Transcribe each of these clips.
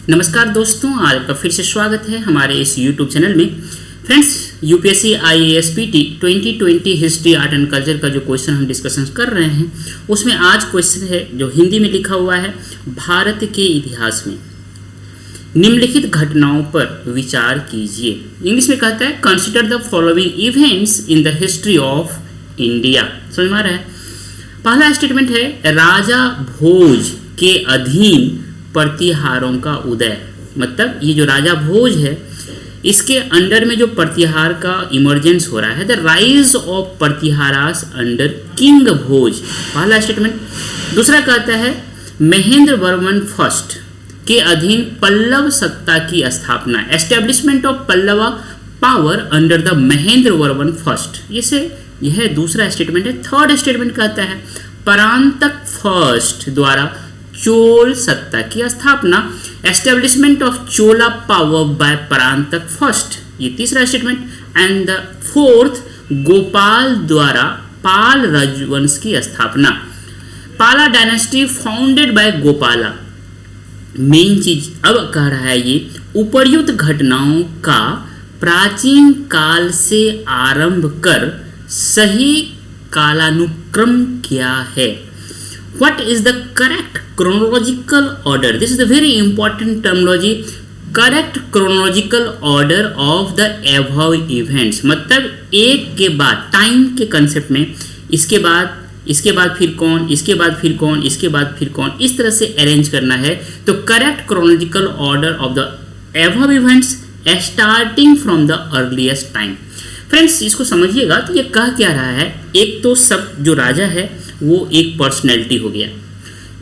नमस्कार दोस्तों, आज आपका फिर से स्वागत है हमारे इस YouTube चैनल में। Friends, UPSC IAS PT 2020 history art and culture का जो क्वेश्चन हम डिस्कशन कर रहे हैं उसमें आज क्वेश्चन है जो हिंदी में लिखा हुआ है, भारत के इतिहास में निम्नलिखित घटनाओं पर विचार कीजिए। इंग्लिश में कहता है consider the following events in the history of India. समझ में आ रहा है? पहला स्टेटमेंट है राजा भोज के अधीन प्रतिहारों का उदय। मतलब ये जो राजा भोज है इसके अंडर में जो प्रतिहार का इमरजेंस हो रहा है, the rise of Pratiharas under king Bhoj, पहला स्टेटमेंट। दूसरा कहता है महेंद्र वर्मन फर्स्ट के अधीन पल्लव सत्ता की स्थापना, establishment of Pallava power under the Mahendra Varman first. यह दूसरा स्टेटमेंट है। थर्ड स्टेटमेंट कहता है परांतक फर्स्ट द्वारा चोल सत्ता की स्थापना, establishment of Chola power bye Parantaka first, ये तीसरा statement. And the fourth Gopal द्वारा पाल राजवंश की स्थापना, पाला dynasty founded by Gopala. Main चीज अब कह रहा है ये उपर्युक्त घटनाओं का प्राचीन काल से आरंभ कर सही कालानुक्रम क्या है। What is the correct chronological order? This is the very important terminology. Correct chronological order of the above events. मतलब एक के बाद टाइम के कंसेप्ट में इसके बाद फिर कौन, इसके बाद फिर कौन, इसके बाद फिर कौन, इस तरह से अरेंज करना है। तो correct chronological order of the above events starting from the earliest time. Friends, इसको समझिएगा तो ये कह क्या रहा है, एक तो सब जो राजा है वो एक पर्सनैलिटी हो गया।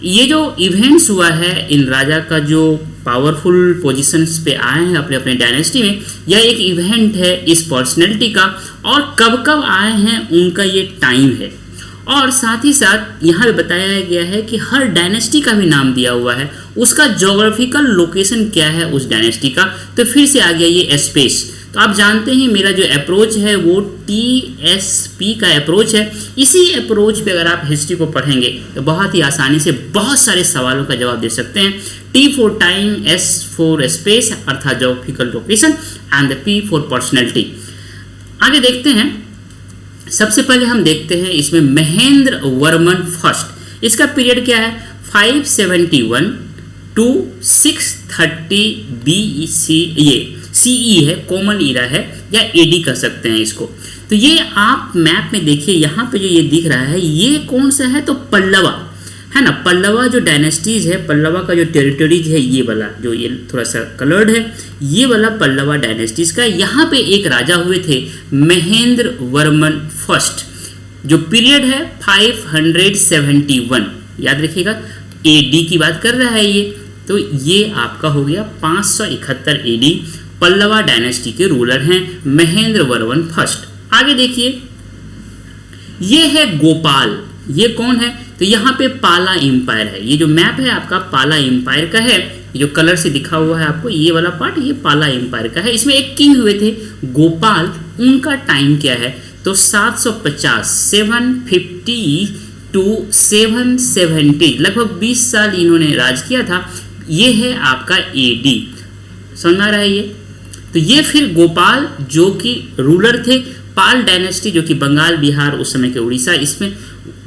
ये जो इवेंट्स हुआ है इन राजा का जो पावरफुल पोजीशंस पे आए हैं अपने अपने डायनेस्टी में, यह एक इवेंट है इस पर्सनैलिटी का, और कब कब आए हैं उनका ये टाइम है। और साथ ही साथ यहाँ पे बताया गया है कि हर डायनेस्टी का भी नाम दिया हुआ है, उसका जोग्राफिकल लोकेशन क्या है उस डायनेस्टी का। तो फिर से आ गया ये स्पेस। तो आप जानते हैं मेरा जो अप्रोच है वो TSP का अप्रोच है। इसी अप्रोच पे अगर आप हिस्ट्री को पढ़ेंगे तो बहुत ही आसानी से बहुत सारे सवालों का जवाब दे सकते हैं। T for time, S for space अर्थात geographical location, and P for personality. आगे देखते हैं। सबसे पहले हम देखते हैं इसमें महेंद्र वर्मन फर्स्ट, इसका पीरियड क्या है 571 टू 630 BC, ये CE है, कॉमन ईरा है या AD कह सकते हैं इसको। तो ये आप मैप में देखिए, यहाँ पे जो ये दिख रहा है ये कौन सा है, तो पल्लवा है ना। पल्लवा जो डायनेस्टीज है, पल्लवा का जो टेरिटरीज है, ये वाला जो ये थोड़ा सा कलर्ड है, ये वाला पल्लवा डायनेस्टीज का। यहाँ पे एक राजा हुए थे महेंद्र वर्मन फर्स्ट, जो पीरियड है 571, याद रखिएगा AD की बात कर रहा है ये। तो ये आपका हो गया 571 AD। पल्लवा डायनेस्टी के रूलर हैं महेंद्र वर्मन फर्स्ट। आगे देखिए, ये है गोपाल। ये कौन है, तो यहाँ पे पाला एम्पायर है। ये जो मैप है आपका पाला एम्पायर का है, जो कलर से दिखा हुआ है आपको ये वाला पार्ट, ये पाला एम्पायर का है। इसमें एक किंग हुए थे गोपाल, उनका टाइम क्या है, तो 750 750 टू 770, लगभग 20 साल इन्होंने राज किया था। ये है आपका AD। समझ आ रहा है ये। तो ये फिर गोपाल जो कि रूलर थे, पाल डायनेस्टी जो कि बंगाल, बिहार, उस समय के उड़ीसा, इसमें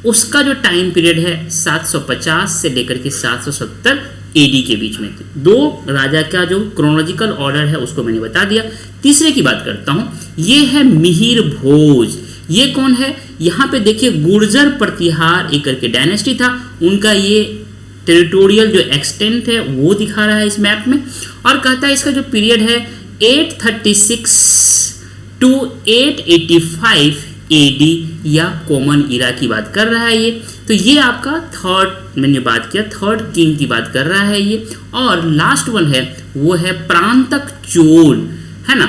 उसका जो टाइम पीरियड है 750 से लेकर के 770 AD के बीच में। दो राजा का जो क्रोनोलॉजिकल ऑर्डर है उसको मैंने बता दिया। तीसरे की बात करता हूँ, ये है मिहिर भोज। ये कौन है, यहाँ पे देखिए गुर्जर प्रतिहार एक करके डायनेस्टी था, उनका ये टेरिटोरियल जो एक्सटेंट है वो दिखा रहा है इस मैप में। और कहता है इसका जो पीरियड है 836 टू 885 AD या कॉमन ईरा की बात कर रहा है ये। तो ये आपका थर्ड, मैंने बात किया थर्ड किंग की बात कर रहा है ये। और लास्ट वन है वो है प्रांतक चोल, है ना।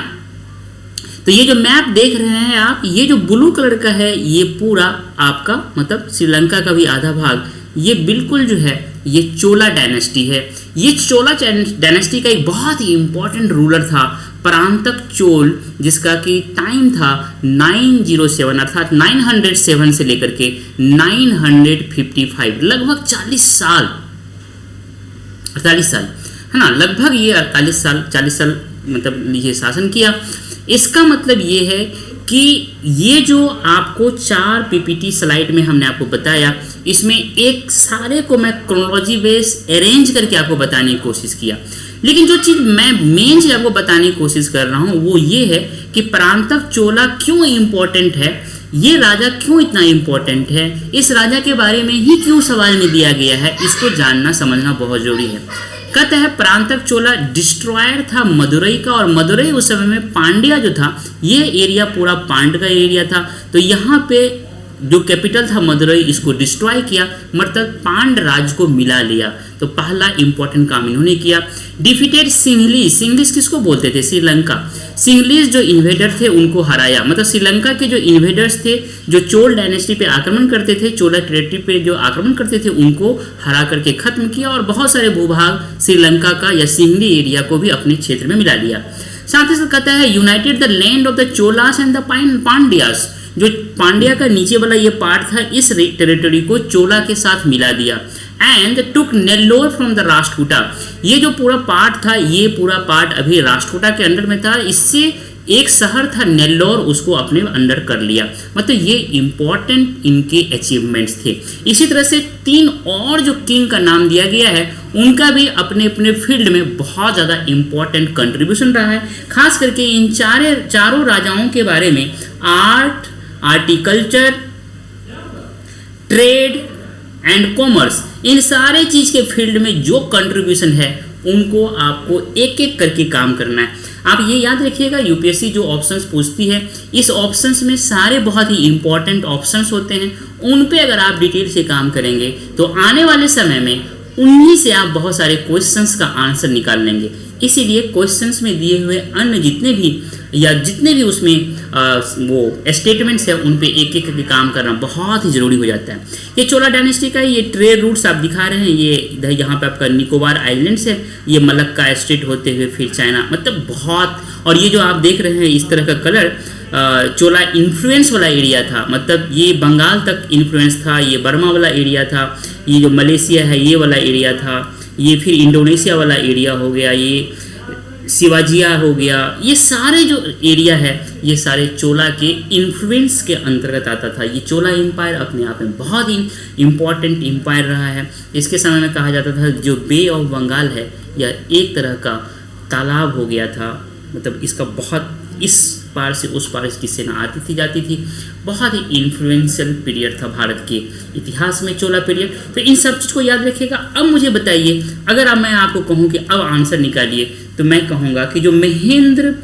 तो ये जो मैप देख रहे हैं आप, ये जो ब्लू कलर का है ये पूरा आपका मतलब श्रीलंका का भी आधा भाग, ये बिल्कुल जो है ये चोला डायनेस्टी है। ये चोला डायनेस्टी का एक बहुत ही इंपॉर्टेंट रूलर था परांतक चोल, जिसका कि टाइम था 907 अर्थात 907 से लेकर के 955, लगभग 48 साल। है ना। लगभग ये 40 साल मतलब ये शासन किया। इसका मतलब ये है कि ये जो आपको 4 पीपीटी स्लाइड में हमने आपको बताया, इसमें एक सारे को मैं क्रोनोलॉजी बेस अरेंज करके आपको बताने की कोशिश किया। लेकिन जो चीज़ मैं मेन चीज़ आपको बताने की कोशिश कर रहा हूँ वो ये है कि परांतक चोला क्यों इम्पोर्टेंट है, ये राजा क्यों इतना इम्पोर्टेंट है, इस राजा के बारे में ही क्यों सवाल में दिया गया है, इसको जानना समझना बहुत जरूरी है। कहते हैं परांतक चोला डिस्ट्रॉयर था मदुरई का, और मदुरई उस समय में पांड्या जो था, ये एरिया पूरा पांड का एरिया था। तो यहाँ पे जो कैपिटल था मदुरई, इसको डिस्ट्रॉय किया, मतलब पांड राज को मिला लिया। तो पहला इंपॉर्टेंट काम इन्होंने किया। डिफीटेड सिंहलीज, सिंहलीज किसको बोलते थे, श्रीलंका। सिंहलीज जो इन्वेडर थे उनको हराया, मतलब श्रीलंका के जो इन्वेडर्स थे जो चोल डायनेस्टी पे आक्रमण करते थे, चोला टेरिटरी पे जो आक्रमण करते थे, उनको हरा करके खत्म किया और बहुत सारे भूभाग श्रीलंका का या सिंहली एरिया को भी अपने क्षेत्र में मिला लिया। साथ ही साथ कहता है United the land of the Cholas and the Pandyas, जो पांड्या का नीचे वाला ये पार्ट था, इस टेरिटरी को चोला के साथ मिला दिया। And took Nellore from the Rashtrakuta, ये जो पूरा पार्ट था, ये पूरा पार्ट अभी राष्ट्रकूटा के अंडर में था। इससे एक शहर था नेल्लोर, उसको अपने अंडर कर लिया। मतलब ये इंपॉर्टेंट इनके अचीवमेंट्स थे। इसी तरह से 3 और जो किंग का नाम दिया गया है, उनका भी अपने अपने फील्ड में बहुत ज़्यादा इंपॉर्टेंट कंट्रीब्यूशन रहा है। खास करके इन चारों राजाओं के बारे में आर्ट, आर्टिकल्चर, ट्रेड एंड कॉमर्स, इन सारे चीज़ के फील्ड में जो कंट्रीब्यूशन है उनको आपको एक एक करके काम करना है। आप ये याद रखिएगा, यूपीएससी जो ऑप्शंस पूछती है, इस ऑप्शंस में सारे बहुत ही इंपॉर्टेंट ऑप्शंस होते हैं। उन पे अगर आप डिटेल से काम करेंगे तो आने वाले समय में उन्हीं से आप बहुत सारे क्वेश्चंस का आंसर निकाल लेंगे। इसीलिए क्वेश्चंस में दिए हुए अन्य जितने भी उसमें वो स्टेटमेंट्स है, उन पे एक एक करके काम करना बहुत ही ज़रूरी हो जाता है। ये चोला डायनेस्टी का ये ट्रेड रूट्स आप दिखा रहे हैं, ये इधर यहाँ पे आपका निकोबार आइलैंड्स है, ये मलक्का स्ट्रेट होते हुए फिर चाइना, मतलब बहुत। और ये जो आप देख रहे हैं इस तरह का कलर, चोला इन्फ्लुएंस वाला एरिया था, मतलब ये बंगाल तक इन्फ्लुएंस था, ये बर्मा वाला एरिया था, ये जो मलेशिया है ये वाला एरिया था, ये फिर इंडोनेशिया वाला एरिया हो गया, ये शिवाजिया हो गया। ये सारे जो एरिया है ये सारे चोला के इन्फ्लुएंस के अंतर्गत आता था। ये चोला एम्पायर अपने आप में बहुत ही इम्पॉर्टेंट एम्पायर रहा है। इसके समय में कहा जाता था जो बे ऑफ बंगाल है या एक तरह का तालाब हो गया था, मतलब इसका बहुत इस पार से उस पार इसकी सेना आती थी जाती थी। बहुत ही इन्फ्लुएंशियल पीरियड था भारत के इतिहास में चोला पीरियड। तो इन सब चीज़ को याद रखिएगा। अब मुझे बताइए, अगर अब मैं आपको कहूँ कि अब आंसर निकालिए, तो मैं कहूँगा कि जो महेंद्र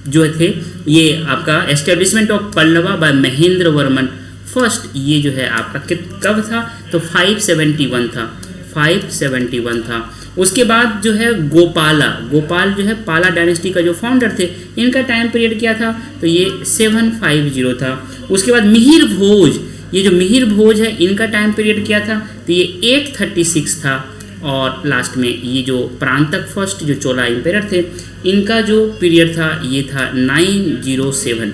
जो थे, ये आपका establishment of Pallava by Mahendra Varman first, ये जो है आपका कब था, तो 571 था, 571 था। उसके बाद जो है गोपाल जो है पाला डायनेस्टी का जो फाउंडर थे, इनका टाइम पीरियड क्या था, तो ये 750 था। उसके बाद मिहिर भोज, ये जो मिहिर भोज है इनका टाइम पीरियड क्या था, तो ये 836 था। और लास्ट में ये जो परांतक फर्स्ट जो चोला एम्पायर थे, इनका जो पीरियड था ये था 907।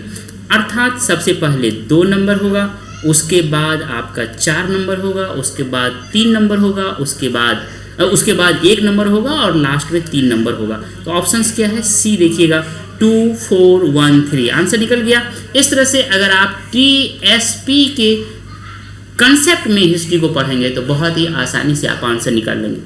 अर्थात सबसे पहले 2 नंबर होगा, उसके बाद आपका 4 नंबर होगा, उसके बाद 3 नंबर होगा, उसके बाद 1 नंबर होगा और लास्ट में 3 नंबर होगा। तो ऑप्शंस क्या है, सी देखिएगा 2 4 1 3, आंसर निकल गया। इस तरह से अगर आप टीएसपी के कंसेप्ट में हिस्ट्री को पढ़ेंगे तो बहुत ही आसानी से आप आंसर निकाल लेंगे।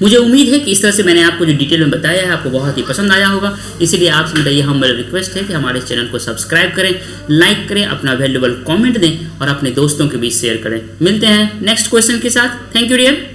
मुझे उम्मीद है कि इस तरह से मैंने आपको जो डिटेल में बताया है आपको बहुत ही पसंद आया होगा। इसीलिए आपसे मेरा यह हमारा रिक्वेस्ट है कि हमारे चैनल को सब्सक्राइब करें, लाइक करें, अपना वैल्यूएबल कमेंट दें और अपने दोस्तों के बीच शेयर करें। मिलते हैं नेक्स्ट क्वेश्चन के साथ। Thank you dear.